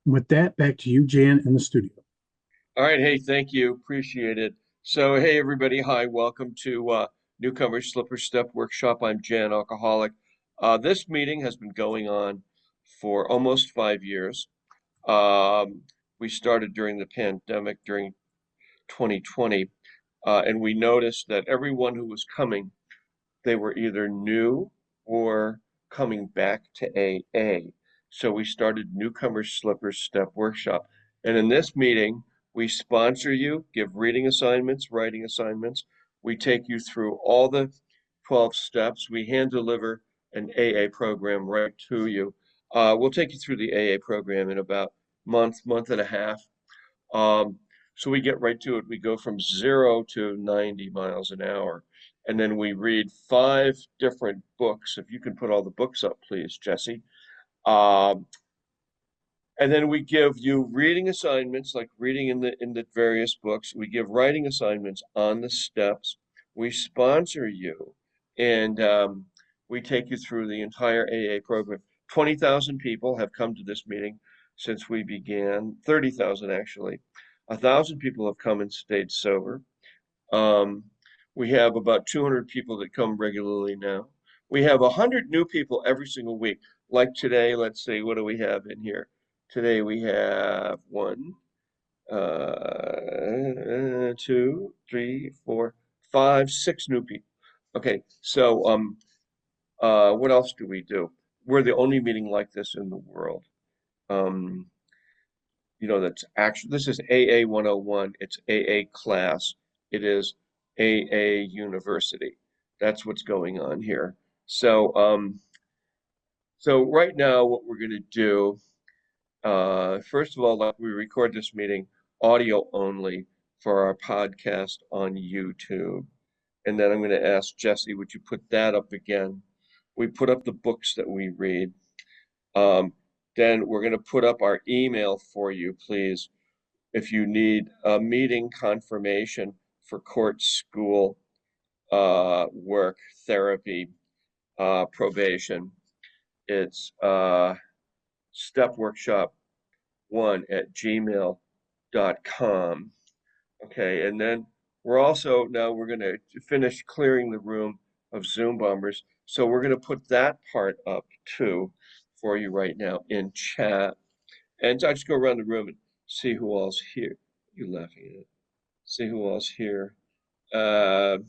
With that, back to you, Jan, in the studio. All right. Hey, thank you. Appreciate it. So, hey, everybody. Hi. Welcome to Newcomers Slipper Step Workshop. I'm Jann, alcoholic. This meeting has been going on for almost 5 years. Um, we started during the pandemic during 2020, and we noticed that everyone who was coming, they were either new or coming back to AA. So we started Newcomers Slipper Step Workshop. And in this meeting, we sponsor you, give reading assignments, writing assignments. We take you through all the 12 steps. We hand deliver an AA program right to you. We'll take you through the AA program in about month and a half. Um, so we get right to it. We go from 0 to 90 miles an hour. And then we read five different books. If you can put all the books up, please, Jesse. Um, and then we give you reading assignments, like reading in the various books. We give writing assignments on the steps. We sponsor you, and we take you through the entire AA program. 20,000 people have come to this meeting since we began. 30,000 actually. 1,000 people have come and stayed sober. Um, we have about 200 people that come regularly now. We have 100 new people every single week. Like today, let's see, what do we have in here? Today we have one, two, three, four, five, six new people. Okay, so what else do we do? We're the only meeting like this in the world. Um, that's actually, this is AA 101. It's AA class. It is AA University. That's what's going on here. So right now, what we're going to do, first of all, like we record this meeting audio only for our podcast on YouTube. And then I'm going to ask Jesse, would you put that up again? We put up the books that we read. Um, then we're going to put up our email for you, please. If you need a meeting confirmation for court, school, work, therapy, probation, it's stepworkshop1@gmail.com. Okay, and then we're going to finish clearing the room of Zoom bombers. So we're going to put that part up too for you right now in chat. And I just go around the room and see who all's here. You laughing at? See who else here. Uh,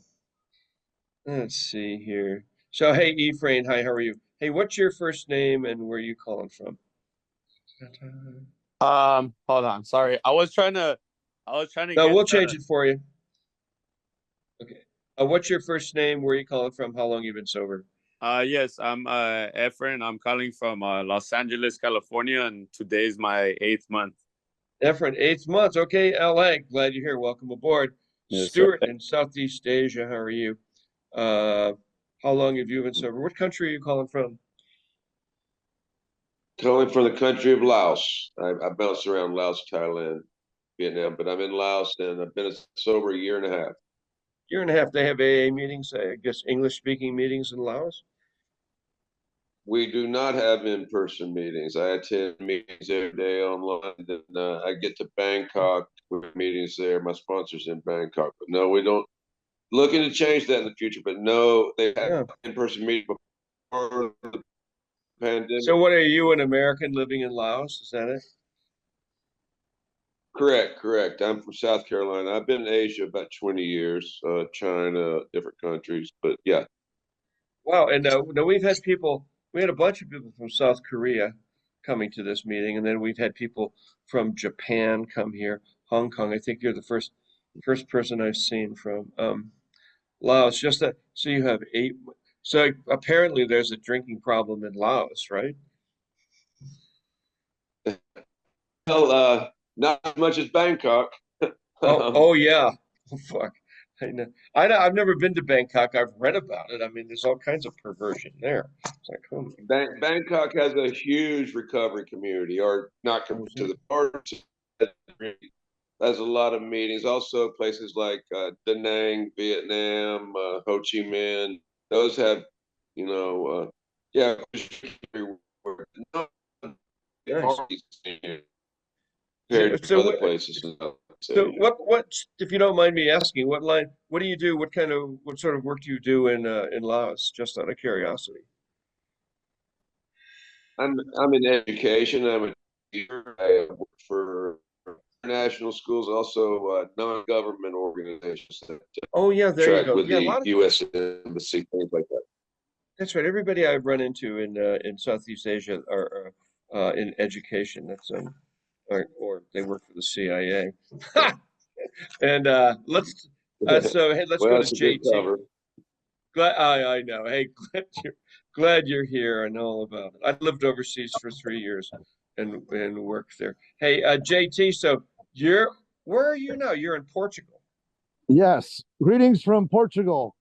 let's see here. So, hey, Ephraim, hi, how are you? Hey, what's your first name and where are you calling from? Hold on. Sorry. I was trying to No, get we'll change the it for you. Okay. What's your first name? Where are you calling from? How long you been sober? yes, I'm Efren. I'm calling from Los Angeles, California, and today is my 8th month. Different 8th month. Okay, LA. Glad you're here. Welcome aboard. Yes, sir. Stuart in Southeast Asia. How are you? Uh, how long have you been sober? What country are you calling from? Calling from the country of Laos. I bounced around Laos, Thailand, Vietnam, but I'm in Laos and I've been sober a year and a half. Year and a half. They have AA meetings, I guess English speaking meetings in Laos. We do not have in-person meetings. I attend meetings every day online. And I get to Bangkok with meetings there. My sponsor's in Bangkok, but no, we don't. Looking to change that in the future, but no, they had Yeah. in-person meetings before the So pandemic. what are you, an American living in Laos? Is that it? Correct, correct. I'm from South Carolina. I've been in Asia about 20 years, China, different countries, but yeah. Wow. And now we had a bunch of people from South Korea coming to this meeting, and then we've had people from Japan come here, Hong Kong. I think you're the first person I've seen from Laos. Just that, so you have eight. So apparently there's a drinking problem in Laos, right? Well, not as much as Bangkok. Oh yeah. Oh, fuck. I know. I've never been to Bangkok. I've read about it. I mean, there's all kinds of perversion there. It's like, oh Bangkok has a huge recovery community, or not my to God. the part. There's a lot of meetings. Also, places like Da Nang, Vietnam, Ho Chi Minh. Those have, you know, yeah, everywhere. No Nice. parties here. compared to So other what, places in Southeast so Asia. what, if you don't mind me asking, what do you do? What sort of work do you do in Laos? Just out of curiosity. I'm in education. I'm a teacher. I work for international schools, also non-government organizations that Oh yeah, there you track go. with Yeah, a the lot of, U.S. Embassy, things like that. that's right. Everybody I've run into in Southeast Asia are in education. That's or they work for the CIA. And so hey, let's go Well, to it's a good JT. cover. I know. Hey, glad you're here. I know all about it. I lived overseas for 3 years and worked there. Hey, JT, so where are you now? You're in Portugal. Yes. Greetings from Portugal.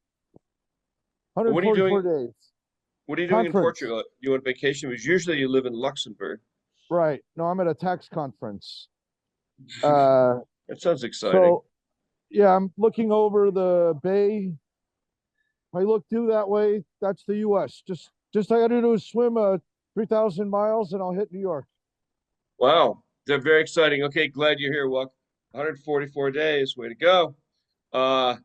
What are you 144 doing? days. What are you doing in Conference. Portugal? You on vacation? Because usually you live in Luxembourg. Right. No, I'm at a tax conference. Uh, That sounds exciting. so yeah, I'm looking over the bay. If I look due that way, that's the US. Just I gotta do is swim 3,000 miles and I'll hit New York. Wow, they're very exciting. Okay, glad you're here. Welcome. 144 days. Way to go. Uh,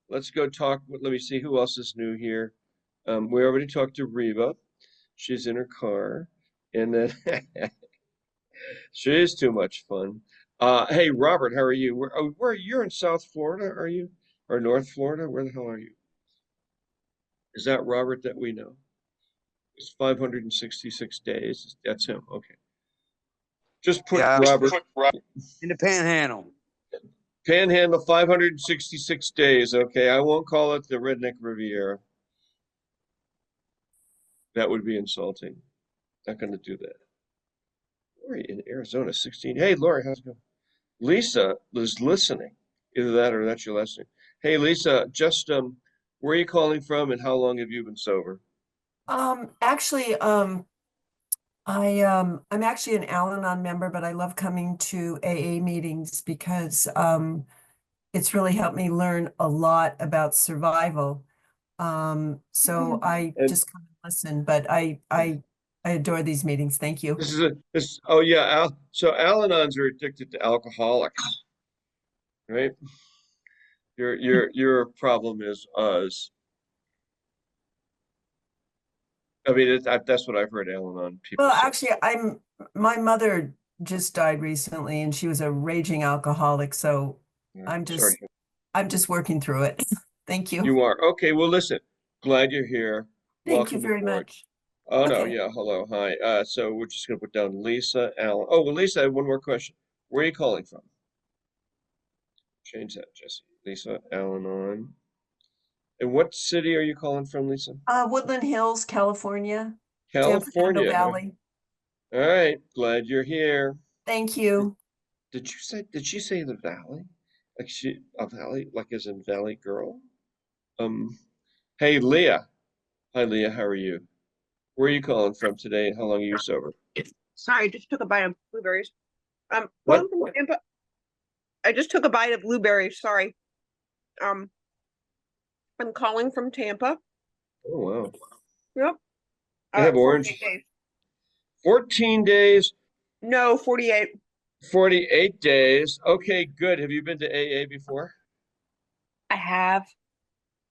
let's go talk. Let me see who else is new here. We already talked to Reba. She's in her car, and then she is too much fun. Hey, Robert, how are you? Where you're in South Florida, are you? Or North Florida? Where the hell are you? Is that Robert that we know? It's 566 days. That's him. Okay. Just put Yeah, Robert in the Panhandle. Panhandle 566 days. Okay, I won't call it the Redneck Riviera. That would be insulting. Not going to do that. Lori in Arizona, 16. Hey, Lori, how's it going? Lisa is listening. Either that or that's your last name. Hey, Lisa, just where are you calling from and how long have you been sober? Actually, I'm actually an Al-Anon member, but I love coming to AA meetings because it's really helped me learn a lot about survival. So I And just come and listen, but I adore these meetings. Thank you. oh yeah, so Al-Anons are addicted to alcoholics, right? Your problem is us. I mean, that's what I've heard Al-Anon people Well, say. actually, my mother just died recently and she was a raging alcoholic, so Yeah, I'm sorry. just I'm just working through it. Thank you. You are. Okay, well, listen, glad you're here. Thank you Welcome very aboard. much. Oh, no, Okay. yeah, hello, hi. So we're just gonna put down Lisa, Alan. Oh, well, Lisa, I have one more question. Where are you calling from? Change that, Jesse. Lisa, Alan on. And what city are you calling from, Lisa? Woodland Hills, California, San Fernando California. Valley. All right, glad you're here. Thank you. Did she say the valley? Like a valley, like as in Valley Girl? Um, hey, Leah. Hi, Leah, how are you? Where are you calling from today and how long are you sober? Sorry, I just took a bite of blueberries. What? Calling from Tampa. I just took a bite of blueberries. Sorry. Um, I'm calling from Tampa. Oh, wow. Yep. I have 48 orange. days. 14 days, No, 48. 48 days. Okay, good. Have you been to AA before? I have.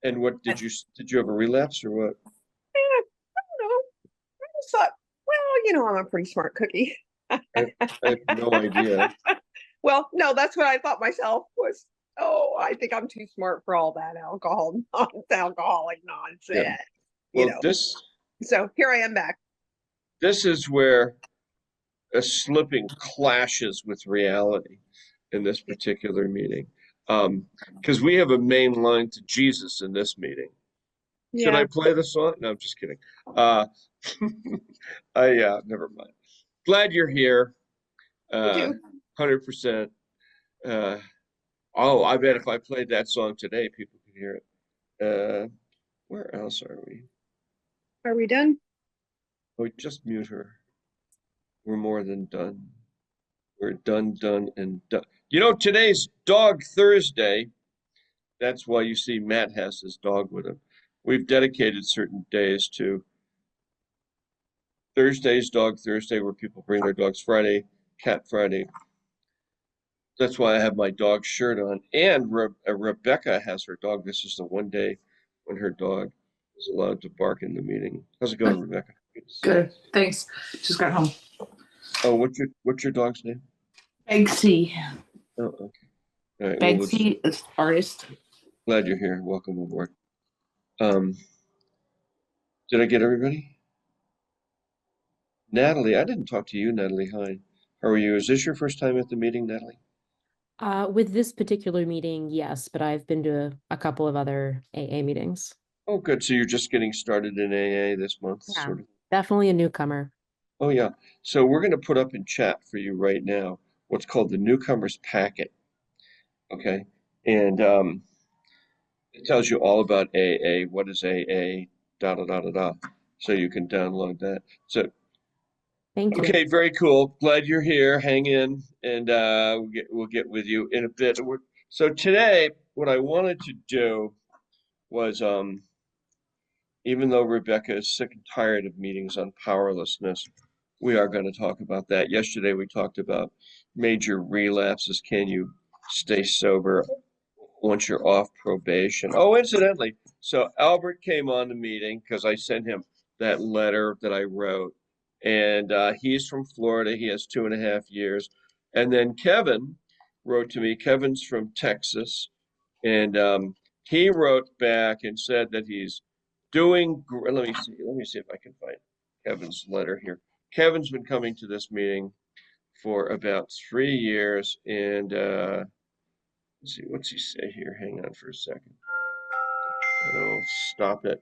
And what did you have a relapse or what? I don't know. I just thought, well, I'm a pretty smart cookie. I have no idea. Well, no, that's what I thought myself was. Oh, I think I'm too smart for all that alcoholic nonsense. Yeah. You Well, know. So here I am back. this is where a slipping clashes with reality in this particular meeting. Because we have a main line to Jesus in this meeting. Should I Yeah. play the song? No, I'm just kidding. Never mind. Glad you're here. You do. 100%. Oh, I bet if I played that song today, people could hear it. Where else are we? Are we done? Oh, just mute her. We're more than done. We're done, and done. Today's Dog Thursday. That's why you see Matt has his dog with him. We've dedicated certain days to Thursday's Dog Thursday, where people bring their dogs. Friday, Cat Friday. That's why I have my dog shirt on. And Rebecca has her dog. This is the one day when her dog is allowed to bark in the meeting. How's it going, Rebecca? Good to see you. Good, thanks. Just got home. Oh, what's your dog's name? Banksy. Oh, okay. All right. Well, Banksy is artist. glad you're here. Welcome aboard. Did I get everybody? Natalie, I didn't talk to you, Natalie. Hi. How are you? Is this your first time at the meeting, Natalie? With this particular meeting, yes, but I've been to a couple of other AA meetings. Oh, good. So you're just getting started in AA this month, Yeah. sort of. Definitely a newcomer. Oh, yeah. So we're going to put up in chat for you right now what's called the Newcomers Packet. Okay. And it tells you all about AA. What is AA? Da da da da da. So you can download that. So Thank you. okay, very cool. Glad you're here. Hang in, and we'll get with you in a bit. So today, what I wanted to do was, even though Rebecca is sick and tired of meetings on powerlessness, we are going to talk about that. Yesterday, we talked about major relapses. Can you stay sober once you're off probation? Oh, incidentally, so Albert came on the meeting because I sent him that letter that I wrote. And he's from Florida. He has 2.5 years. And then Kevin wrote to me. Kevin's from Texas. And he wrote back and said that he's doing. Let me see. Let me see if I can find Kevin's letter here. Kevin's been coming to this meeting for about 3 years. And let's see. What's he say here? Hang on for a second. Oh, stop it.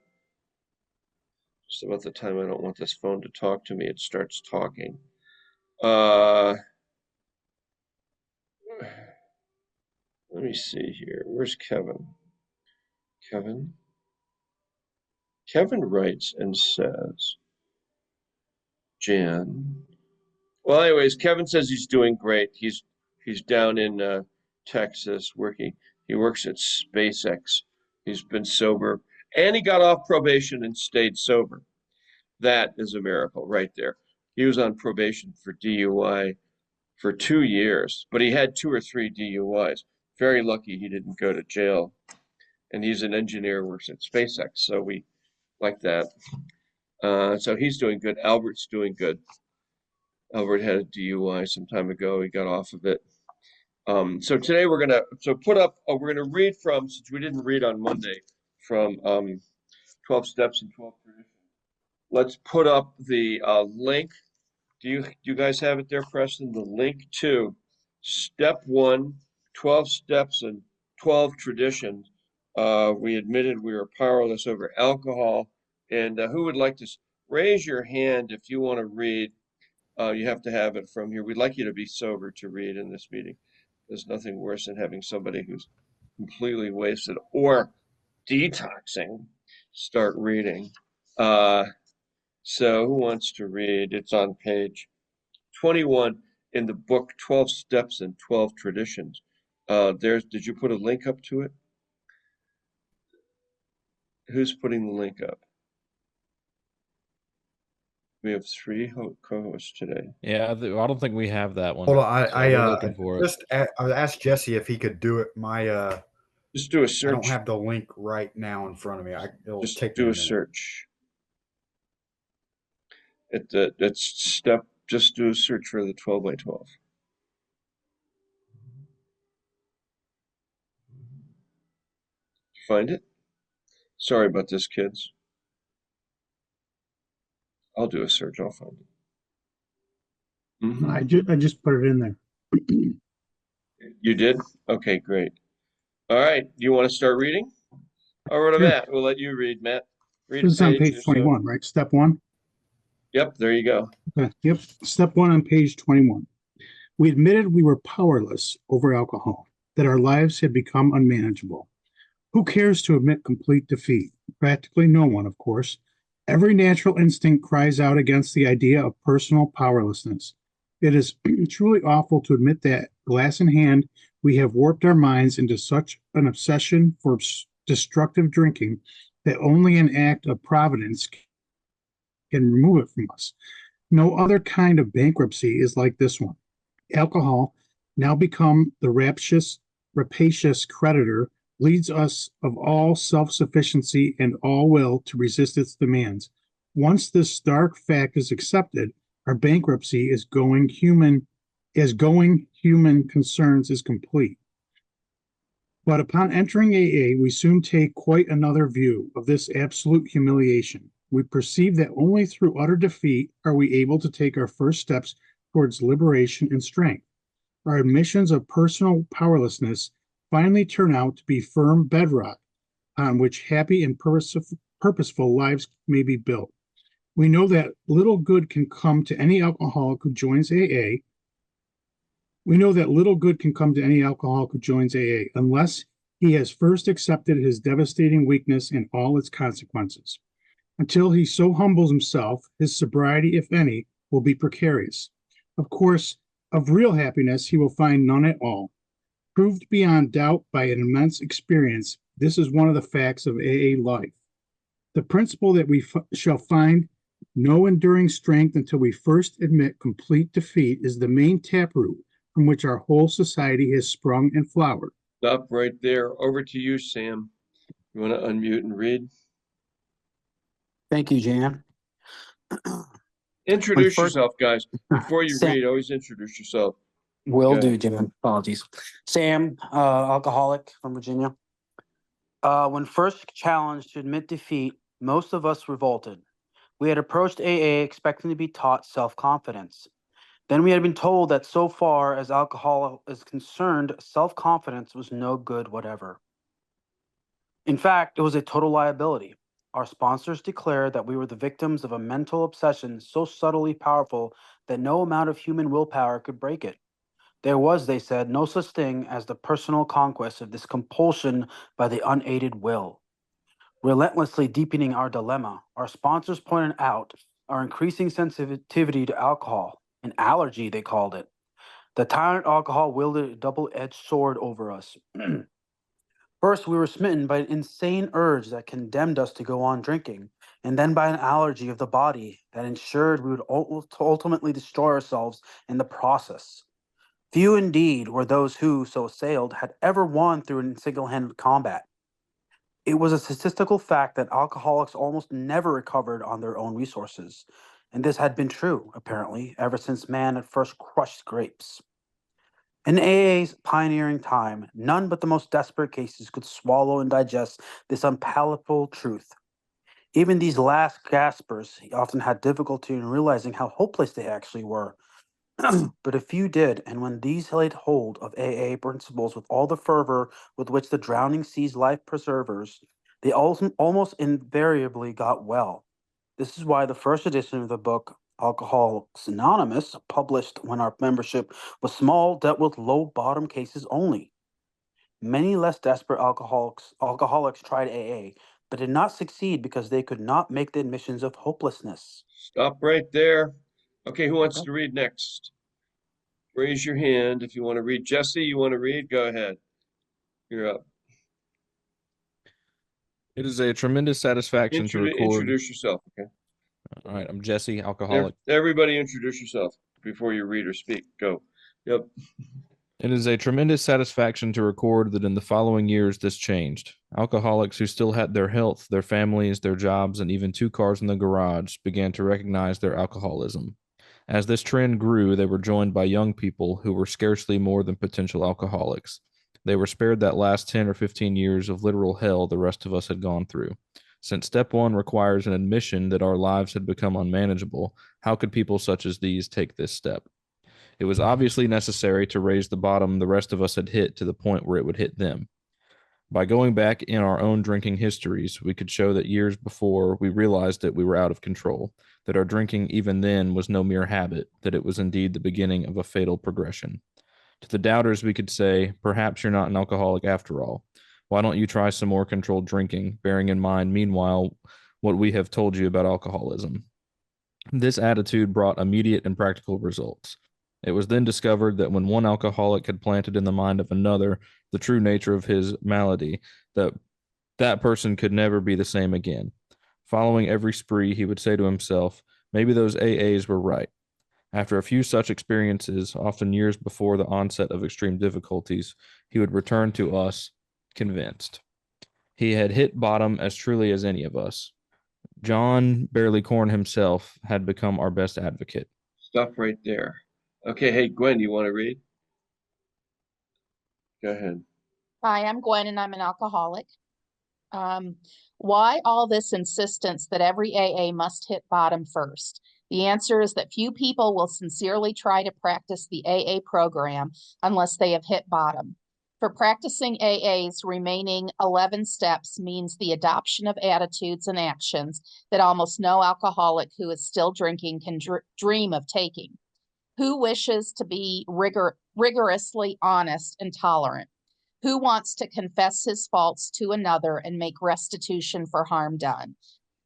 Just about the time I don't want this phone to talk to me, it starts talking. Let me see here. Where's Kevin? Kevin? Kevin writes and says, Jann. Well, anyways, Kevin says he's doing great. He's down in Texas working. He works at SpaceX. He's been sober, and he got off probation and stayed sober. That is a miracle right there. He was on probation for DUI for 2 years, but he had 2 or 3 DUIs. Very lucky he didn't go to jail. And he's an engineer, works at SpaceX, so we like that. So he's doing good. Albert's doing good. Albert had a DUI some time ago. He got off of it. So today we're gonna read from, since we didn't read on Monday, from 12 Steps and 12 Traditions. Let's put up the link. Do you guys have it there, Preston? The link to Step 1, 12 Steps and 12 Traditions. We admitted we were powerless over alcohol. And who would like to raise your hand if you want to read? You have to have it from here. We'd like you to be sober to read in this meeting. There's nothing worse than having somebody who's completely wasted or detoxing start reading. So who wants to read? It's on page 21 in the book 12 Steps and 12 Traditions. Did you put a link up to it? Who's putting the link up? We have 3 co-hosts today. Yeah, I don't think we have that one. Hold on, so we're looking for it. I asked Jesse if he could do it. Just do a search. I don't have the link right now in front of me. It'll Just take do me a minute. search. Just do a search for the 12 by 12. Find it? Sorry about this, kids. I'll do a search. I'll find it. I just put it in there. You did? Okay, great. All right. You want to start reading? Over to Matt. We'll let you read, Matt. Read This is on page 21, right? Step 1? Yep, there you go. Okay. Yep. Step 1 on page 21. We admitted we were powerless over alcohol, that our lives had become unmanageable. Who cares to admit complete defeat? Practically no one, of course. Every natural instinct cries out against the idea of personal powerlessness. It is truly awful to admit that, glass in hand, we have warped our minds into such an obsession for destructive drinking that only an act of providence can remove it from us. No other kind of bankruptcy is like this one. Alcohol now become the rapacious creditor, leads us of all self-sufficiency and all will to resist its demands. Once this stark fact is accepted, our bankruptcy is going human concerns is complete. But upon entering AA, we soon take quite another view of this absolute humiliation. We perceive that only through utter defeat are we able to take our first steps towards liberation and strength. Our admissions of personal powerlessness finally turn out to be firm bedrock on which happy and purposeful lives may be built. We know that little good can come to any alcoholic who joins AA. Unless he has first accepted his devastating weakness and all its consequences. Until he so humbles himself, his sobriety, if any, will be precarious. Of course, of real happiness he will find none at all. Proved beyond doubt by an immense experience, this is one of the facts of AA life. The principle that we shall find no enduring strength until we first admit complete defeat is the main taproot from which our whole society has sprung and flowered. Stop right there. Over to you, Sam. You want to unmute and read? Thank you, Jan. Introduce yourself, guys. Before you Sam, read, always introduce yourself. will Go do, ahead. Jan. Apologies. Sam, alcoholic from Virginia. When first challenged to admit defeat, most of us revolted. We had approached AA expecting to be taught self-confidence. Then we had been told that so far as alcohol is concerned, self-confidence was no good whatever. In fact, it was a total liability. Our sponsors declared that we were the victims of a mental obsession so subtly powerful that no amount of human willpower could break it. There was, they said, no such thing as the personal conquest of this compulsion by the unaided will. Relentlessly deepening our dilemma, our sponsors pointed out our increasing sensitivity to alcohol, an allergy, they called it. The tyrant alcohol wielded a double-edged sword over us. First, we were smitten by an insane urge that condemned us to go on drinking, and then by an allergy of the body that ensured we would ultimately destroy ourselves in the process. Few indeed were those who, so assailed, had ever won through a single-handed combat. It was a statistical fact that alcoholics almost never recovered on their own resources, and this had been true, apparently, ever since man had first crushed grapes. In AA's pioneering time, none but the most desperate cases could swallow and digest this unpalatable truth. Even these last gaspers often had difficulty in realizing how hopeless they actually were. But a few did, and when these laid hold of AA principles with all the fervor with which the drowning sees life preservers, they almost invariably got well. This is why the first edition of the book, Alcoholics Anonymous, published when our membership was small, dealt with low bottom cases only. Many less desperate alcoholics tried AA, but did not succeed because they could not make the admissions of hopelessness. Stop right there. Okay, who wants to read next? Raise your hand if you want to read. Jesse, you want to read? Go ahead. You're up. It is a tremendous satisfaction to record. Introduce yourself, okay? All right, I'm Jesse, alcoholic. Everybody introduce yourself before you read or speak. Go. Yep. It is a tremendous satisfaction to record that in the following years this changed. Alcoholics who still had their health, their families, their jobs, and even 2 cars in the garage began to recognize their alcoholism. As this trend grew, they were joined by young people who were scarcely more than potential alcoholics. They were spared that last 10 or 15 years of literal hell the rest of us had gone through. Since step 1 requires an admission that our lives had become unmanageable, how could people such as these take this step? It was obviously necessary to raise the bottom the rest of us had hit to the point where it would hit them. By going back in our own drinking histories, we could show that years before we realized that we were out of control, that our drinking even then was no mere habit, that it was indeed the beginning of a fatal progression. To the doubters, we could say, perhaps you're not an alcoholic after all. Why don't you try some more controlled drinking, bearing in mind, meanwhile, what we have told you about alcoholism? This attitude brought immediate and practical results. It was then discovered that when one alcoholic had planted in the mind of another the true nature of his malady, that person could never be the same again. Following every spree, he would say to himself, maybe those AAs were right. After a few such experiences, often years before the onset of extreme difficulties, he would return to us convinced. He had hit bottom as truly as any of us. John Barleycorn himself had become our best advocate. Stop right there. Okay, hey, Gwen, you want to read? Go ahead. Hi, I'm Gwen and I'm an alcoholic. Why all this insistence that every AA must hit bottom first? The answer is that few people will sincerely try to practice the AA program unless they have hit bottom. For practicing AA's remaining 11 steps means the adoption of attitudes and actions that almost no alcoholic who is still drinking can dream of taking. Who wishes to be rigorously honest and tolerant? Who wants to confess his faults to another and make restitution for harm done?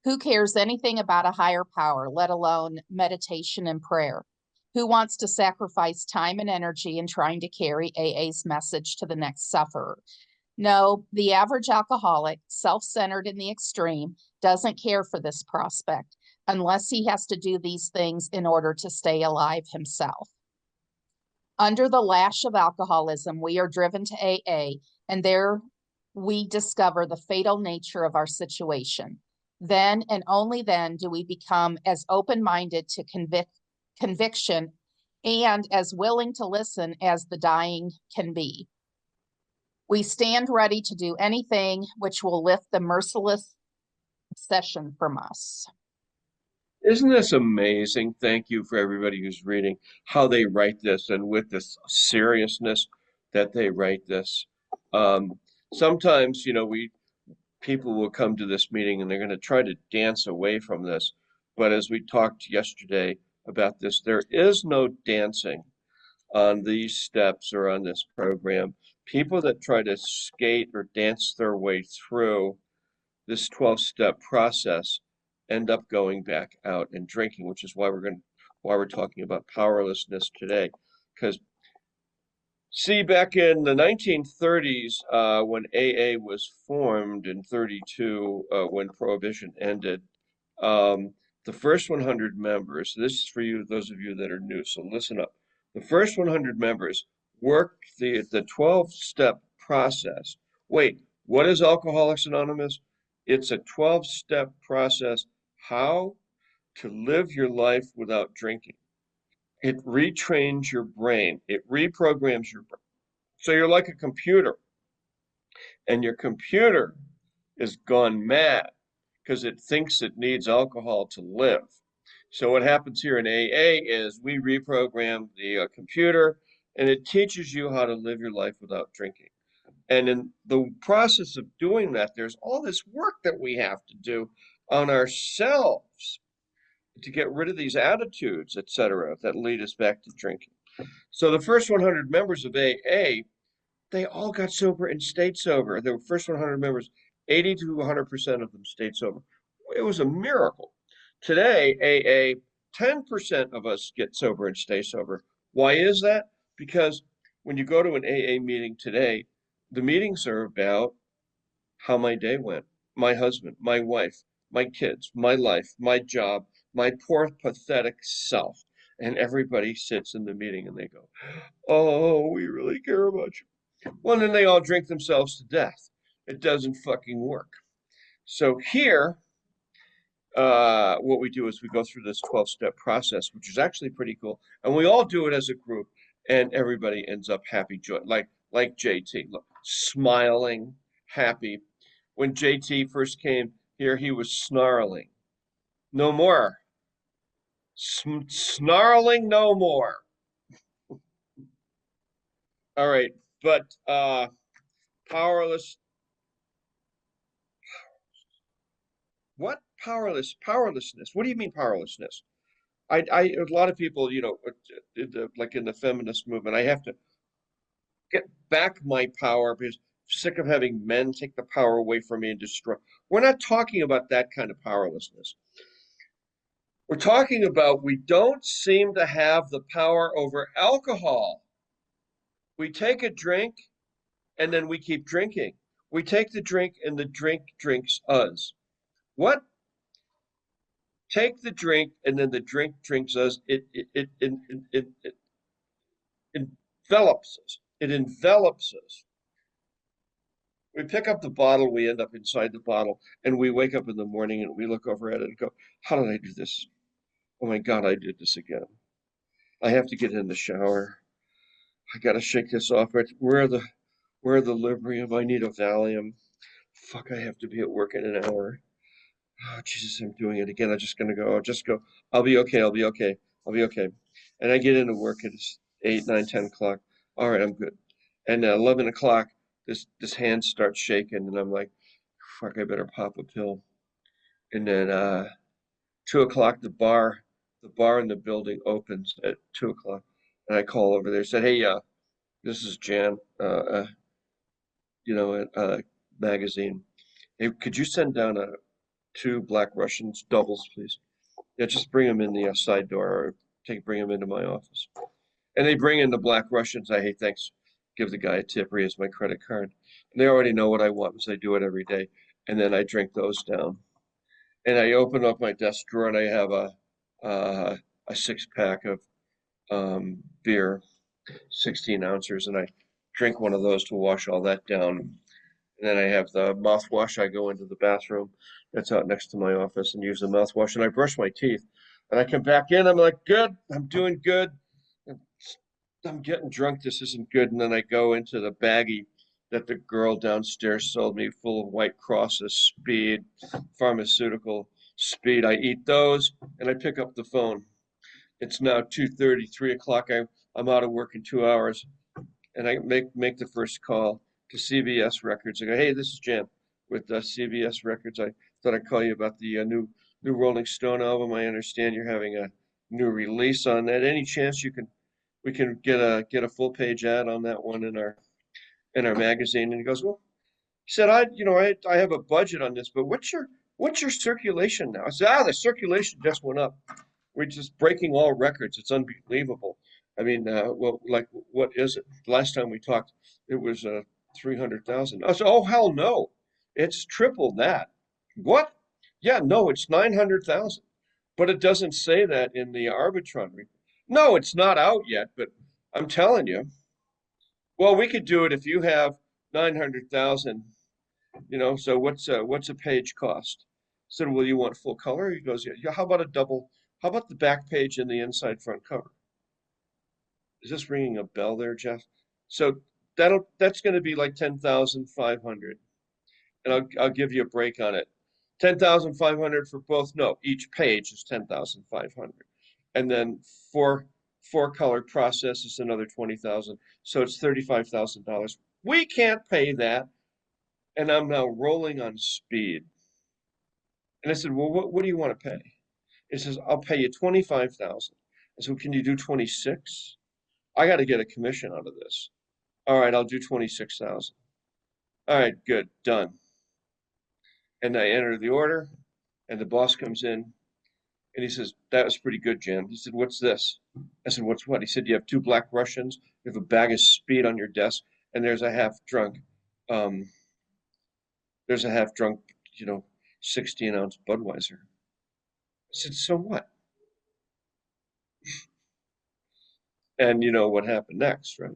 Who cares anything about a higher power, let alone meditation and prayer? Who wants to sacrifice time and energy in trying to carry AA's message to the next sufferer? No, the average alcoholic, self-centered in the extreme, doesn't care for this prospect unless he has to do these things in order to stay alive himself. Under the lash of alcoholism, we are driven to AA, and there we discover the fatal nature of our situation. Then and only then do we become as open-minded to conviction and as willing to listen as the dying can be. We stand ready to do anything which will lift the merciless obsession from us. Isn't this amazing? Thank you for everybody who's reading how they write this and with this seriousness that they write this. Sometimes, people will come to this meeting and they're going to try to dance away from this. But as we talked yesterday about this, there is no dancing on these steps or on this program. People that try to skate or dance their way through this 12-step process end up going back out and drinking, which is why we're talking about powerlessness today. Because see, back in the 1930s, when AA was formed in 32, when Prohibition ended, the first 100 members, this is for you, those of you that are new, so listen up. The first 100 members worked the 12-step process. Wait, what is Alcoholics Anonymous? It's a 12-step process, how to live your life without drinking. It retrains your brain. It reprograms your brain. So you're like a computer, and your computer is gone mad because it thinks it needs alcohol to live. So what happens here in AA is we reprogram the computer, and it teaches you how to live your life without drinking. And in the process of doing that, there's all this work that we have to do on ourselves to get rid of these attitudes, etc., that lead us back to drinking. So the first 100 members of AA, they all got sober and stayed sober. The first 100 members, 80 to 100% of them stayed sober. It was a miracle. Today, AA, 10% of us get sober and stay sober. Why is that? Because when you go to an AA meeting today, the meetings are about how my day went, my husband, my wife, my kids, my life, my job, my poor, pathetic self. And everybody sits in the meeting and they go, oh, we really care about you. Well, then they all drink themselves to death. It doesn't fucking work. So here, what we do is we go through this 12-step process, which is actually pretty cool. And we all do it as a group, and everybody ends up happy, joy, like JT, look, smiling, happy. When JT first came here, he was snarling. No more. Snarling no more. All right, but powerless. What powerlessness? What do you mean powerlessness? A lot of people, like in the feminist movement, I have to get back my power because I'm sick of having men take the power away from me and destroy. We're not talking about that kind of powerlessness. We're talking about we don't seem to have the power over alcohol. We take a drink and then we keep drinking. We take the drink and the drink drinks us. What take the drink, and then the drink drinks us. It envelops us. It envelops us. We pick up the bottle, we end up inside the bottle, and we wake up in the morning and we look over at it and go, how did I do this? Oh my God, I did this again. I have to get in the shower. I gotta shake this off. Where are the Librium? I need a Valium. Fuck, I have to be at work in an hour. Oh, Jesus, I'm doing it again. I'm just gonna go. I'll just go. I'll be okay. I'll be okay. I'll be okay. And I get into work at 8, 9, 10 o'clock. All right, I'm good. And 11 o'clock, this hand starts shaking, and I'm like, fuck, I better pop a pill. And then 2 o'clock, the bar in the building opens at 2 o'clock, and I call over there. Said, hey, this is Jann, magazine. Hey, could you send down 2 Black Russians doubles, please? Yeah, just bring them in the side door, or bring them into my office. And they bring in the Black Russians. Hey, thanks. Give the guy a tip. Here's my credit card. And they already know what I want because I do it every day. And then I drink those down. And I open up my desk drawer and I have a 6-pack of beer, 16 ounces, and I drink one of those to wash all that down. And then I have the mouthwash. I go into the bathroom that's out next to my office and use the mouthwash, and I brush my teeth. And I come back in, I'm like, good, I'm doing good. I'm getting drunk, this isn't good. And then I go into the baggie that the girl downstairs sold me, full of White Crosses, Speed, pharmaceutical Speed. I eat those, and I pick up the phone. It's now 2:30, 3 o'clock. I'm out of work in 2 hours, and I make the first call to CBS Records. I go, hey, this is Jann with CBS Records. I thought I'd call you about the new Rolling Stone album. I understand you're having a new release on that. Any chance we can get a full page ad on that one in our magazine? And he goes, well, he said, I have a budget on this, but what's your circulation now? I said, the circulation just went up. We're just breaking all records. It's unbelievable. I mean, what is it? Last time we talked, it was 300,000. I said, oh, hell no. It's triple that. What? Yeah, no, it's 900,000. But it doesn't say that in the Arbitron report. No, it's not out yet, but I'm telling you. Well, we could do it if you have 900,000, so what's a page cost? I said, well, you want full color? He goes, yeah, how about a double? How about the back page and the inside front cover? Is this ringing a bell there, Jeff? So that's going to be like 10,500, and I'll give you a break on it. 10,500 for both. No, each page is 10,500, and then four color process is another 20,000. So it's $35,000. We can't pay that, and I'm now rolling on Speed. And I said, well, what do you want to pay? He says, I'll pay you 25,000. I said, well, can you do 26? I got to get a commission out of this. All right, I'll do 26,000. All right, good, done. And I enter the order, and the boss comes in, and he says, that was pretty good, Jann. He said, what's this? I said, what's what? He said, you have 2 Black Russians, you have a bag of Speed on your desk, and there's a half drunk, 16-ounce Budweiser. I said, so what? And you know what happened next, right?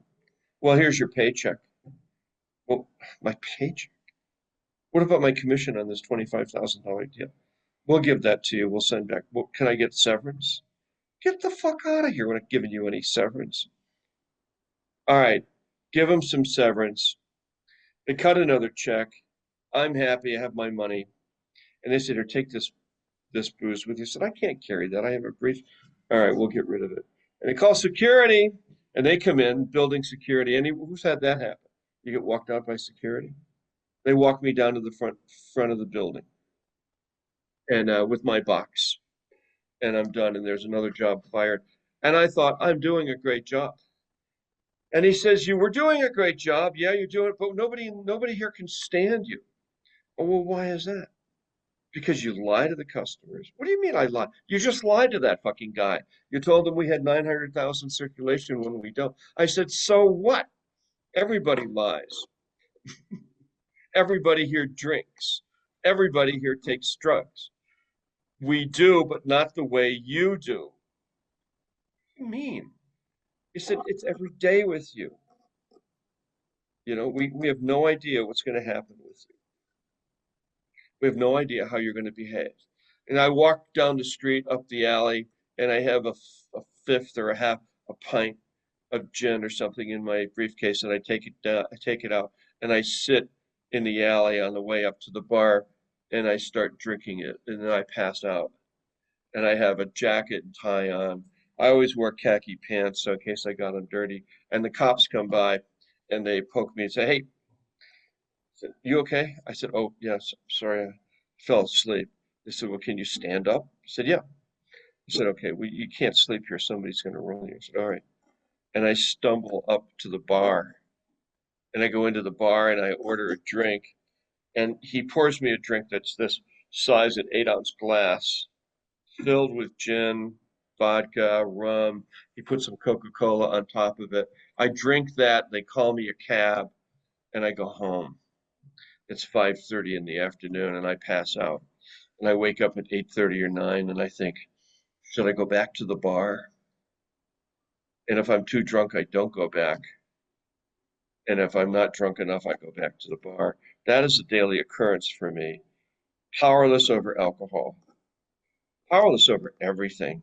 Well, here's your paycheck. Well, my paycheck? What about my commission on this $25,000 deal? We'll give that to you. We'll send back. Well, can I get severance? Get the fuck out of here. We're not giving you any severance. All right, give them some severance. They cut another check. I'm happy. I have my money. And they said, here, take this booze with you. I said, I can't carry that. I have a brief. All right, we'll get rid of it. And they call security, and they come in, building security. Who's had that happen? You get walked out by security? They walk me down to the front of the building, and with my box, and I'm done. And there's another job fired. And I thought, I'm doing a great job. And he says, you were doing a great job. Yeah, you're doing it, but nobody here can stand you. Oh, well, why is that? Because you lie to the customers. What do you mean I lied? You just lied to that fucking guy. You told him we had 900,000 circulation when we don't. I said, so what? Everybody lies. Everybody here drinks. Everybody here takes drugs. We do, but not the way you do. What do you mean? He said, it's every day with you. You know, we have no idea what's going to happen with you. We have no idea how you're going to behave. And I walk down the street, up the alley, and I have a fifth or a half, a pint of gin or something in my briefcase, and I take it out, and I sit in the alley on the way up to the bar, and I start drinking it, and then I pass out, and I have a jacket and tie on. I always wear khaki pants, so in case I got them dirty, and the cops come by, and they poke me and say, "Hey, said, you okay?" I said, "Oh, yes, sorry, I fell asleep." They said, "Well, can you stand up?" I said, "Yeah." I said, "Okay, well, you can't sleep here. Somebody's going to roll you." I said, "All right." And I stumble up to the bar, and I go into the bar and I order a drink, and he pours me a drink that's this size, an 8-ounce glass filled with gin, vodka, rum. He put some Coca-Cola on top of it. I drink that, they call me a cab, and I go home. It's 5:30 in the afternoon, and I pass out. And I wake up at 8:30 or 9, and I think, should I go back to the bar? And if I'm too drunk, I don't go back. And if I'm not drunk enough, I go back to the bar. That is a daily occurrence for me. Powerless over alcohol, powerless over everything.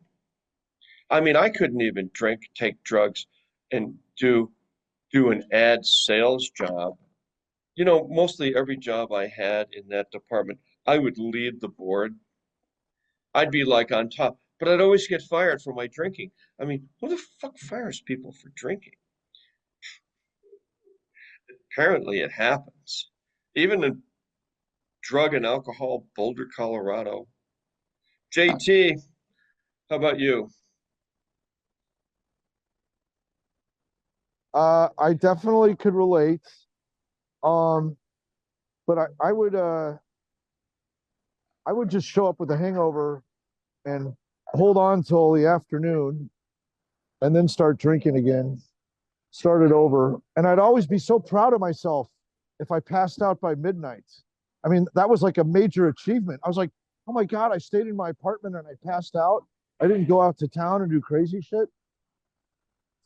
I mean, I couldn't even drink, take drugs, and do an ad sales job. You know, mostly every job I had in that department, I would lead the board. I'd be like on top, but I'd always get fired for my drinking. I mean, who the fuck fires people for drinking? Apparently it happens. Even in drug and alcohol, Boulder, Colorado. JT, how about you? I definitely could relate. Um, but I would just show up with a hangover and hold on till the afternoon and then start drinking again, start it over. And I'd always be so proud of myself if I passed out by midnight. I mean, that was like a major achievement. I was like, oh my God, I stayed in my apartment and I passed out. I didn't go out to town and do crazy shit.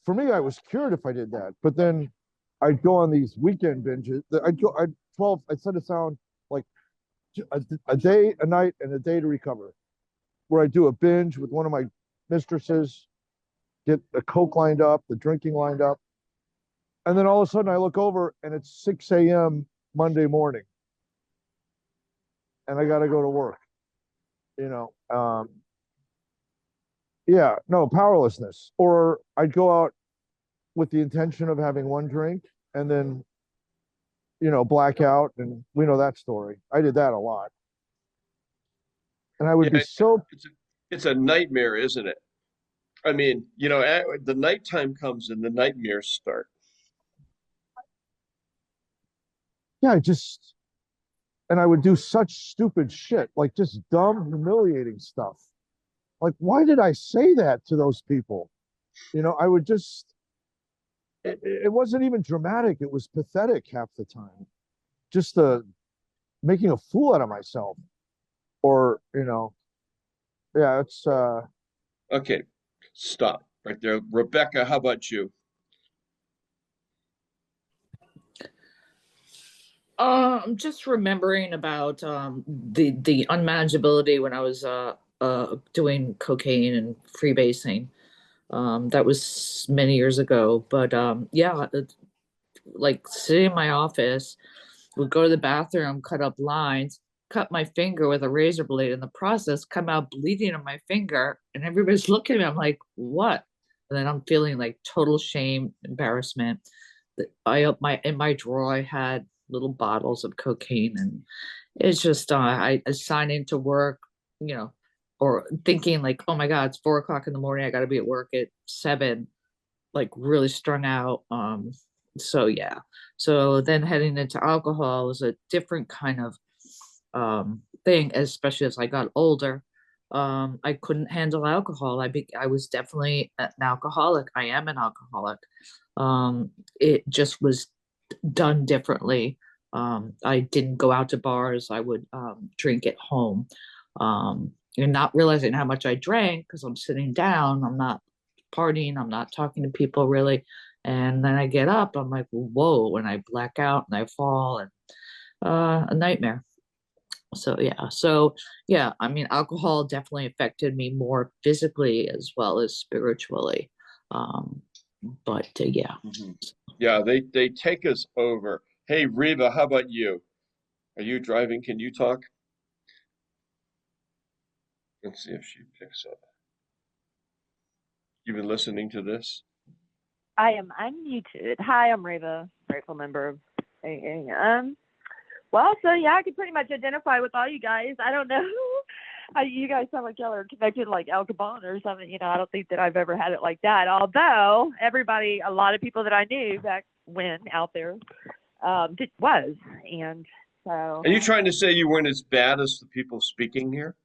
For me, I was cured if I did that. But then I'd go on these weekend binges. I'd set it down like a day, a night, and a day to recover, where I do a binge with one of my mistresses, get the coke lined up, the drinking lined up, and then all of a sudden I look over and it's 6 a.m. Monday morning, and I got to go to work. You know, yeah, no powerlessness. Or I'd go out with the intention of having one drink and then, black out, and we know that story. I did that a lot, and I would be Yeah, so it's a nightmare, isn't it? I mean, you know, the nighttime comes and the nightmares start. yeah, and I would do such stupid shit, like just dumb, humiliating stuff. Like, why did I say that to those people? I would just, it wasn't even dramatic. It was pathetic half the time. Just making a fool out of myself. Or, yeah, Okay, stop right there. Rebecca, how about you? I'm just remembering about the unmanageability when I was doing cocaine and freebasing. That was many years ago, but yeah, like sitting in my office, would go to the bathroom, cut up lines, cut my finger with a razor blade in the process, come out bleeding on my finger, and everybody's looking at me. I'm like, what? And then I'm feeling like total shame, embarrassment. In my drawer I had little bottles of cocaine, and it's just I sign into work, you know, or thinking like, oh my God, it's 4 o'clock in the morning. I got to be at work at 7, like really strung out. So yeah. So then heading into alcohol was a different kind of thing, especially as I got older. I couldn't handle alcohol. I was definitely an alcoholic. I am an alcoholic. It just was done differently. I didn't go out to bars. I would drink at home. and not realizing how much I drank because I'm sitting down, I'm not partying, I'm not talking to people really. And then I get up, I'm like, whoa, and I black out and I fall, and a nightmare. So yeah, I mean, alcohol definitely affected me more physically as well as spiritually. But yeah. Yeah, they take us over. Hey, Reba, how about you? Are you driving? Can you talk? Let's see if she picks up. You been listening to this? I am unmuted. Hi, I'm Reva, grateful member of AA. Well, so yeah, I can pretty much identify with all you guys. I don't know. You guys sound like y'all are connected like Al Capone or something. You know, I don't think that I've ever had it like that. Although a lot of people that I knew back when out there was. And so. Are you trying to say you weren't as bad as the people speaking here?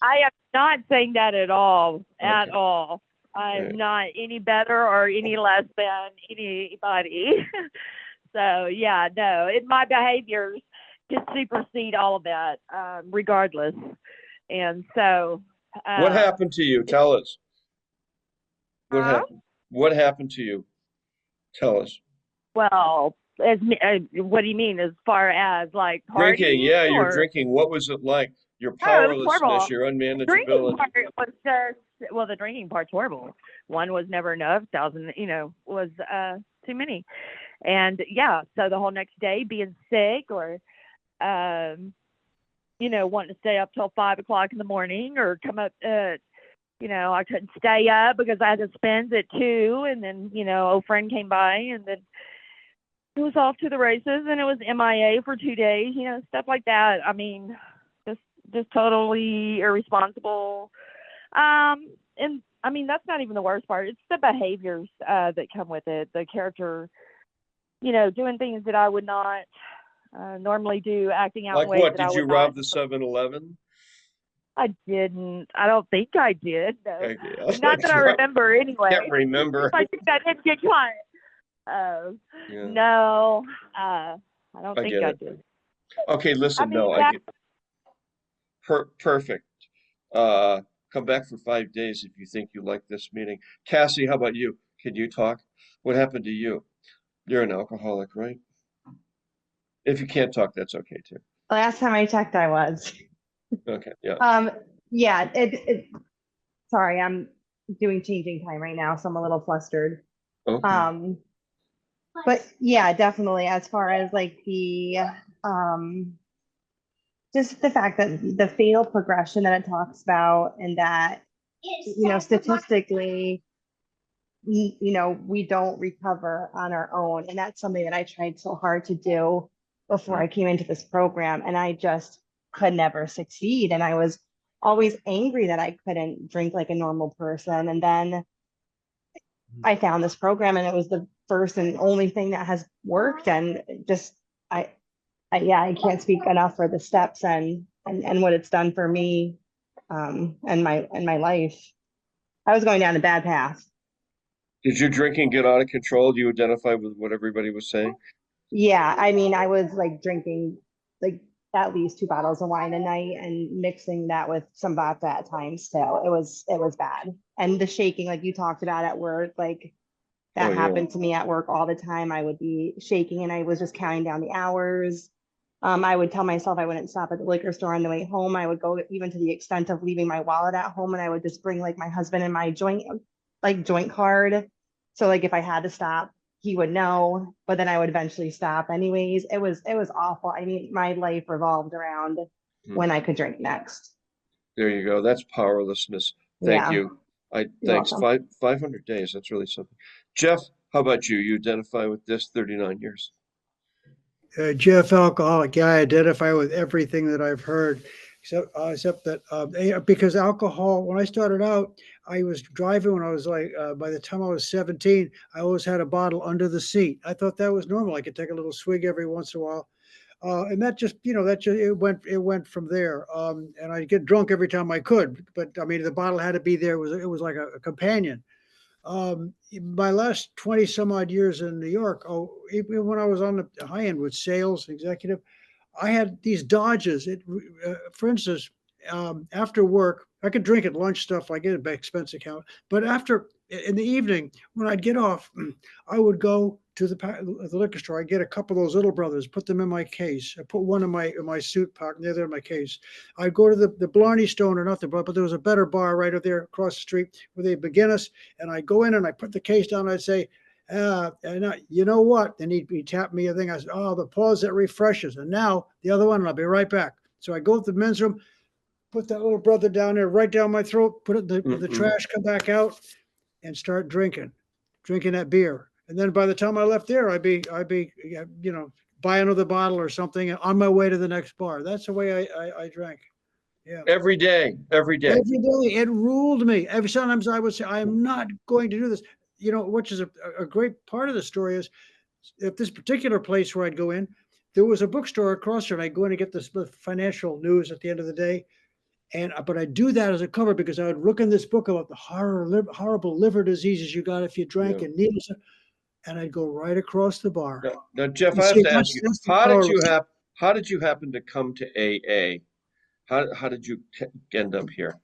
I am not saying that at all. At Okay. all. I'm Right. not any better or any less than anybody. So yeah, no, my behaviors just supersede all of that, regardless. And so, What happened to you? Tell us. What Huh? happened? What happened to you? Tell us. well, what do you mean as far as like Drinking, partying yeah, you're or? drinking. What was it like? Your Oh, it was powerlessness, horrible. your The drinking unmanageability. part was just, well, the drinking part's horrible. One was never enough. 1,000, was too many. And yeah, so the whole next day being sick or, wanting to stay up till 5 o'clock in the morning or come up, I couldn't stay up because I had to spend at 2. And then, a friend came by and then it was off to the races and it was MIA for 2 days, stuff like that. I mean, just totally irresponsible. And I mean, that's not even the worst part. It's the behaviors that come with it, the character, doing things that I would not normally do, acting out Like in ways what? that I Did you would rob not. the 7-Eleven? I didn't. I don't think I did. No. Okay, I was Not like, that I remember anyway. can't remember. I think I didn't get caught. Yeah. No, I don't I think get I it. did. Okay, I listen, mean, no, I that, get perfect. Come back for 5 days if you think you like this meeting. Cassie, how about you? Can you talk? What happened to you? You're an alcoholic, right? If you can't talk, that's okay too. Last time I checked, I was. Okay, yeah. Yeah, sorry, I'm doing changing time right now, so I'm a little flustered. Okay. But yeah, definitely as far as like just the fact that the fatal progression that it talks about and that, statistically, we don't recover on our own. And that's something that I tried so hard to do before I came into this program. And I just could never succeed. And I was always angry that I couldn't drink like a normal person. And then I found this program and it was the first and only thing that has worked. And just, I can't speak enough for the steps and what it's done for me, and my life. I was going down a bad path. Did your drinking get out of control? Do you identify with what everybody was saying? Yeah, I mean, I was like drinking like at least 2 bottles of wine a night and mixing that with some vodka at times too. It was bad. And the shaking, like you talked about at work, like that Oh, yeah. happened to me at work all the time. I would be shaking and I was just counting down the hours. I would tell myself I wouldn't stop at the liquor store on the way home. I would go even to the extent of leaving my wallet at home and I would just bring like my husband and my joint card. So like if I had to stop, he would know, but then I would eventually stop anyways. It was awful. I mean, my life revolved around when I could drink next. There you go. That's powerlessness. Thank Yeah. you. You're Thanks. welcome. 500 days. That's really something. Jeff, how about you? You identify with this 39 years. Jeff, alcoholic. Yeah, I identify with everything that I've heard, except that because alcohol, when I started out, I was driving when I was like, by the time I was 17, I always had a bottle under the seat. I thought that was normal. I could take a little swig every once in a while. And that just, it went from there. And I'd get drunk every time I could, but I mean, the bottle had to be there. It was like a companion. My last 20 some odd years in New York, even when I was on the high end with sales executive, I had these dodges. For instance, after work, I could drink at lunch stuff. I get a expense account. But after in the evening, when I'd get off, I would go to the liquor store. I get a couple of those Little Brothers, put them in my case. I put one in my suit pocket, the other in my case. I'd go to the Blarney Stone or nothing, but there was a better bar right up there across the street where they begin us. And I go in and I put the case down. And I'd say, you know what? Then he'd tap me a thing. I said, oh, the pause that refreshes. And now the other one, and I'll be right back. So I go to the men's room, put that Little Brother down there, right down my throat, put it in the trash, come back out, and start drinking that beer. And then by the time I left there, I'd be, buy another bottle or something on my way to the next bar. That's the way I drank. Yeah. Every day. Every day. It ruled me. Sometimes I would say, I am not going to do this. Which is a great part of the story is at this particular place where I'd go in, there was a bookstore across there, and I'd go in and get the financial news at the end of the day. But I do that as a cover because I would look in this book about the horrible liver diseases you got if you drank and needles, and I'd go right across the bar. Now, Jeff, I have to ask you, how did you happen to come to AA? How did you end up here?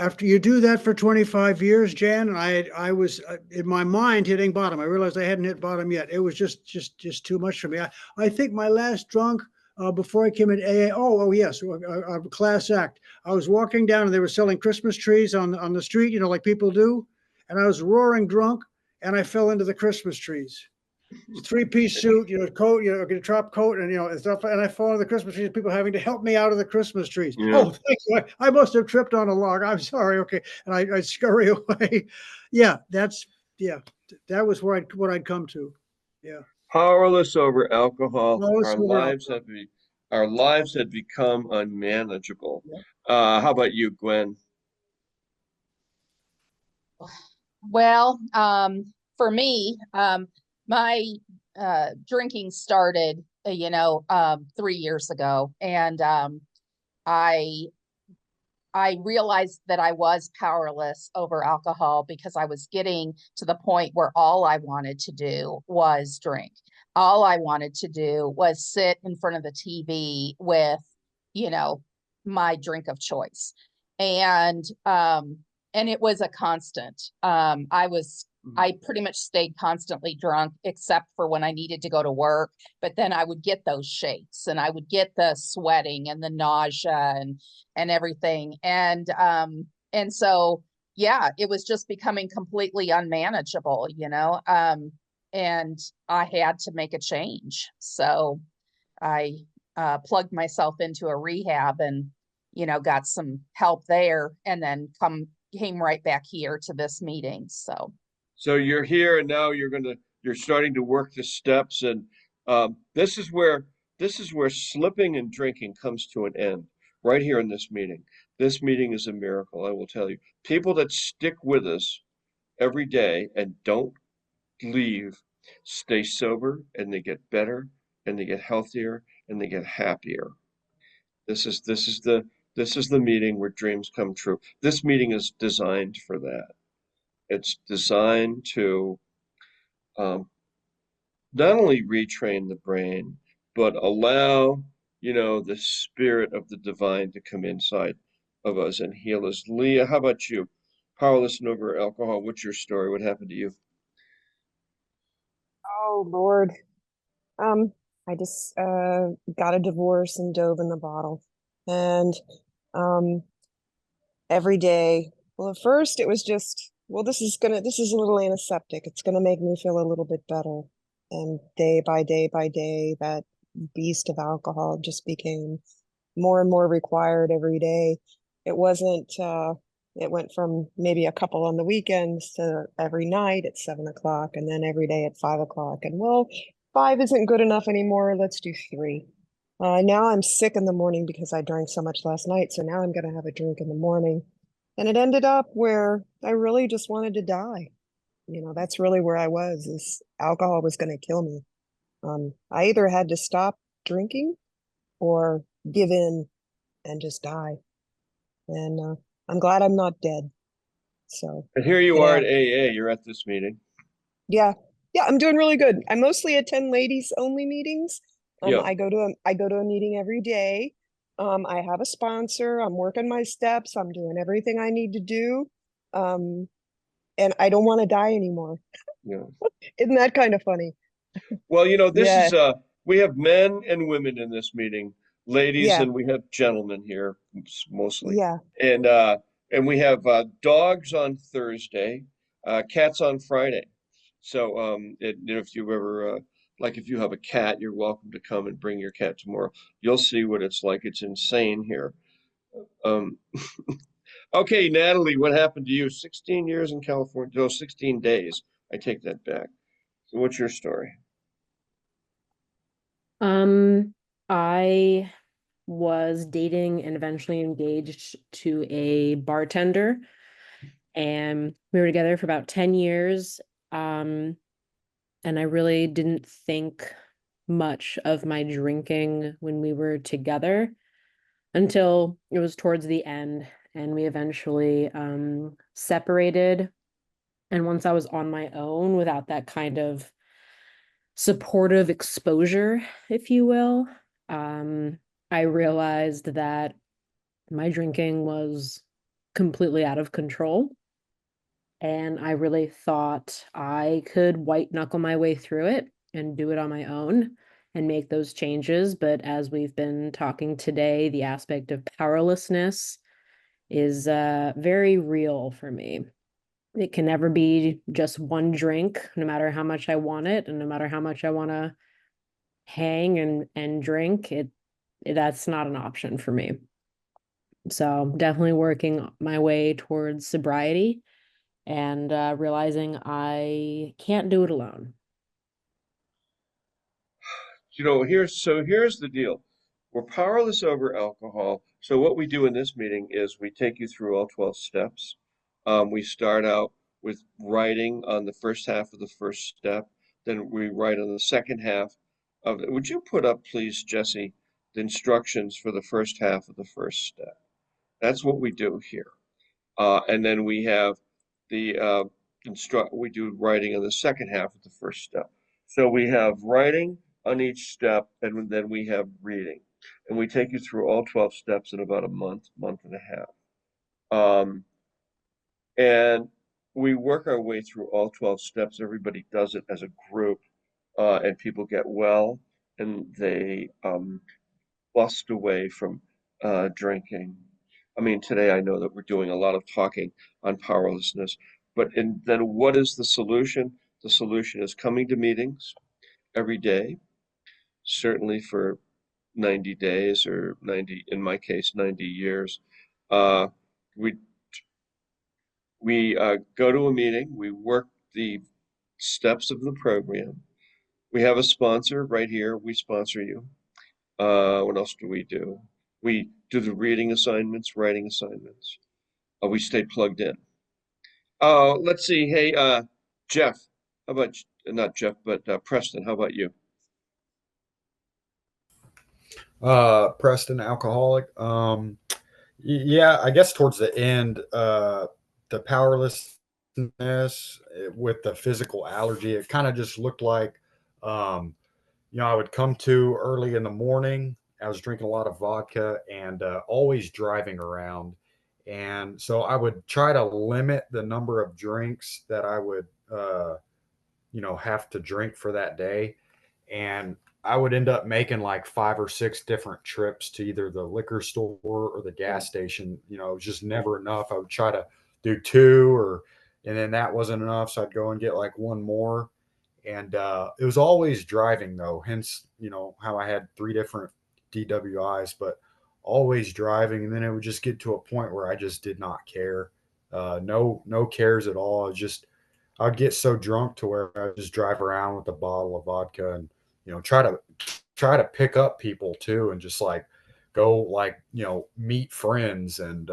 After you do that for 25 years, Jan, I was in my mind hitting bottom. I realized I hadn't hit bottom yet. It was just too much for me. I think my last drunk before I came in AA. Oh yes, a class act. I was walking down and they were selling Christmas trees on the street, like people do, and I was roaring drunk and I fell into the Christmas trees. 3-piece suit, coat, a top coat, and stuff. And I fall into the Christmas trees. People having to help me out of the Christmas trees. Yeah. Oh, thank you. I must have tripped on a log. I'm sorry. Okay, and I scurry away. Yeah, that was what I'd come to. Yeah. Powerless over alcohol. Our lives had become unmanageable. Yeah. How about you, Gwen? Well, for me, my drinking started, 3 years ago, and I realized that I was powerless over alcohol because I was getting to the point where all I wanted to do was drink. All I wanted to do was sit in front of the TV with, my drink of choice. And it was a constant. I pretty much stayed constantly drunk except for when I needed to go to work. But then I would get those shakes and I would get the sweating and the nausea and everything. And so, yeah, it was just becoming completely unmanageable, and I had to make a change. So I plugged myself into a rehab and, got some help there, and then came right back here to this meeting. So you're here, and now you're starting to work the steps, and this is where slipping and drinking comes to an end, right here in this meeting. This meeting is a miracle, I will tell you. People that stick with us every day and don't leave, stay sober, and they get better, and they get healthier, and they get happier. This is the meeting where dreams come true. This meeting is designed for that. It's designed to not only retrain the brain, but allow, the spirit of the divine to come inside of us and heal us. Leah, how about you? Powerless over alcohol. What's your story? What happened to you? Oh, Lord. I just got a divorce and dove in the bottle. And every day, well, at first it was just, well, this is a little antiseptic. It's gonna make me feel a little bit better. And day by day by day, that beast of alcohol just became more and more required every day. It wasn't, it went from maybe a couple on the weekends to every night at 7 o'clock, and then every day at 5 o'clock. And well, 5 isn't good enough anymore. Let's do 3. Now I'm sick in the morning because I drank so much last night. So now I'm going to have a drink in the morning. And it ended up where I really just wanted to die. That's really where I was, is alcohol was going to kill me. I either had to stop drinking or give in and just die. And I'm glad I'm not dead. So. And here you are at AA. You're at this meeting. Yeah. Yeah, I'm doing really good. I mostly attend ladies only meetings. I go to a meeting every day. I have a sponsor. I'm working my steps. I'm doing everything I need to do. And I don't want to die anymore. Yeah. Isn't that kind of funny? Well, you know, this Yeah. is we have men and women in this meeting, ladies, Yeah. and we have gentlemen here mostly. Yeah. And we have dogs on Thursday, cats on Friday. So if you ever like if you have a cat, you're welcome to come and bring your cat tomorrow. You'll see what it's like. It's insane here. Um, okay, Natalie, what happened to you? 16 years in California. No, 16 days. I take that back. So what's your story? I was dating and eventually engaged to a bartender, and we were together for about 10 years. And I really didn't think much of my drinking when we were together until it was towards the end, and we eventually separated. And once I was on my own without that kind of supportive exposure, if you will, I realized that my drinking was completely out of control. And I really thought I could white knuckle my way through it and do it on my own and make those changes. But as we've been talking today, the aspect of powerlessness is very real for me. It can never be just one drink, no matter how much I want it, and no matter how much I want to hang and drink, that's not an option for me. So definitely working my way towards sobriety and realizing I can't do it alone. You know, here's the deal. We're powerless over alcohol. So what we do in this meeting is we take you through all 12 steps. We start out with writing on the first half of the first step. Then we write on the second half of it. Would you put up, please, Jesse, the instructions for the first half of the first step? That's what we do here. And then we have the we do writing on the second half of the first step. So we have writing on each step, and then we have reading. And we take you through all 12 steps in about a month, month and a half. And we work our way through all 12 steps. Everybody does it as a group, and people get well, and they bust away from drinking. I mean, today I know that we're doing a lot of talking on powerlessness, then what is the solution? The solution is coming to meetings every day, certainly for 90 days or 90, in my case, 90 years. Uh, we we go to a meeting, we work the steps of the program. We have a sponsor right here. We sponsor you. What else do we do? We do the reading assignments, writing assignments. We stay plugged in. Let's see. Hey, Jeff, how about, not Jeff, but Preston, how about you? Preston, alcoholic. Yeah, I guess towards the end, the powerlessness with the physical allergy, it kind of just looked like, I would come to early in the morning. I was drinking a lot of vodka and always driving around. And so I would try to limit the number of drinks that I would, have to drink for that day. And I would end up making like 5 or 6 different trips to either the liquor store or the gas station. It was just never enough. I would try to do 2 and then that wasn't enough. So I'd go and get like one more. And it was always driving though. Hence, how I had 3 different DWIs, but always driving. And then it would just get to a point where I just did not care. No cares at all. I'd get so drunk to where I would just drive around with a bottle of vodka and try to pick up people too, and just like go like meet friends and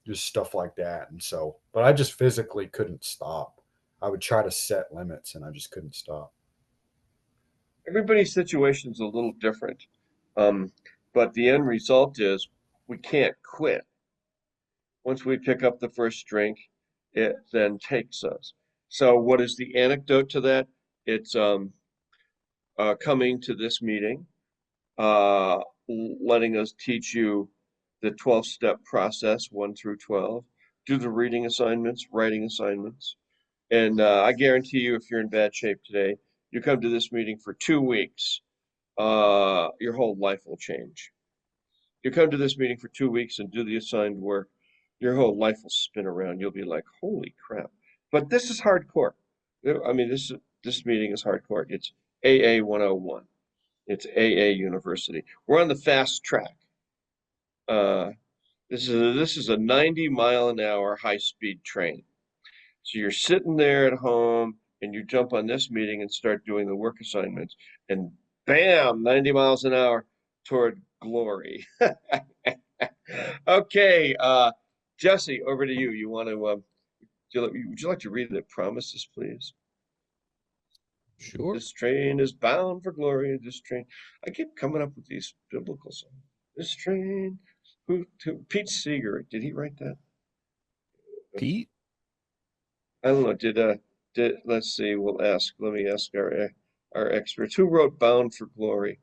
just stuff like that. And so, but I just physically couldn't stop. I would try to set limits, and I just couldn't stop. Everybody's situation is a little different, but the end result is we can't quit. Once we pick up the first drink, it then takes us. So, what is the anecdote to that? It's coming to this meeting, letting us teach you the 12-step process, 1 through 12. Do the reading assignments, writing assignments. And I guarantee you, if you're in bad shape today, you come to this meeting for 2 weeks, your whole life will change. You come to this meeting for 2 weeks and do the assigned work, your whole life will spin around. You'll be like, holy crap. But this is hardcore. I mean, this meeting is hardcore. It's AA 101. It's AA University. We're on the fast track. This is a 90-mile-an-hour high-speed train. So you're sitting there at home and you jump on this meeting and start doing the work assignments, and bam, 90 miles an hour toward glory. Okay, Jesse, over to you. You want to would you like to read the promises, please? Sure. This train is bound for glory. This train. I keep coming up with these biblical songs. This train. Pete Seeger, did he write that? Pete? I don't know. Did let's see. Let me ask our experts. Who wrote "Bound for Glory"?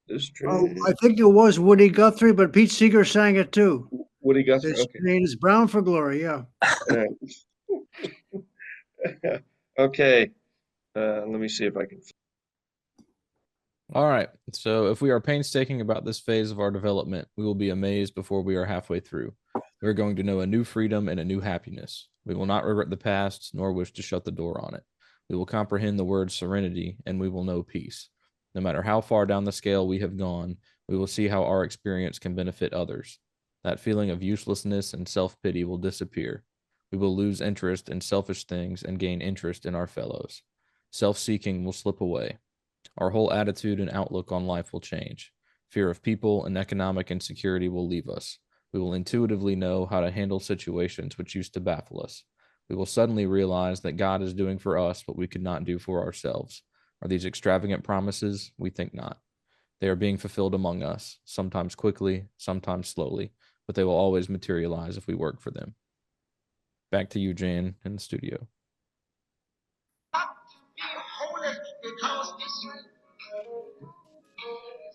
This Oh, train. I think it was Woody Guthrie, but Pete Seeger sang it too. Woody Guthrie. This Okay. train is bound for glory. Yeah. All right. Okay. Let me see if I can. All right. So if we are painstaking about this phase of our development, we will be amazed before we are halfway through. We are going to know a new freedom and a new happiness. We will not regret the past, nor wish to shut the door on it. We will comprehend the word serenity, and we will know peace. No matter how far down the scale we have gone, we will see how our experience can benefit others. That feeling of uselessness and self-pity will disappear. We will lose interest in selfish things and gain interest in our fellows. Self-seeking will slip away. Our whole attitude and outlook on life will change. Fear of people and economic insecurity will leave us. We will intuitively know how to handle situations which used to baffle us. We will suddenly realize that God is doing for us what we could not do for ourselves. Are these extravagant promises? We think not. They are being fulfilled among us, sometimes quickly, sometimes slowly, but they will always materialize if we work for them. Back to you, Jann, in the studio.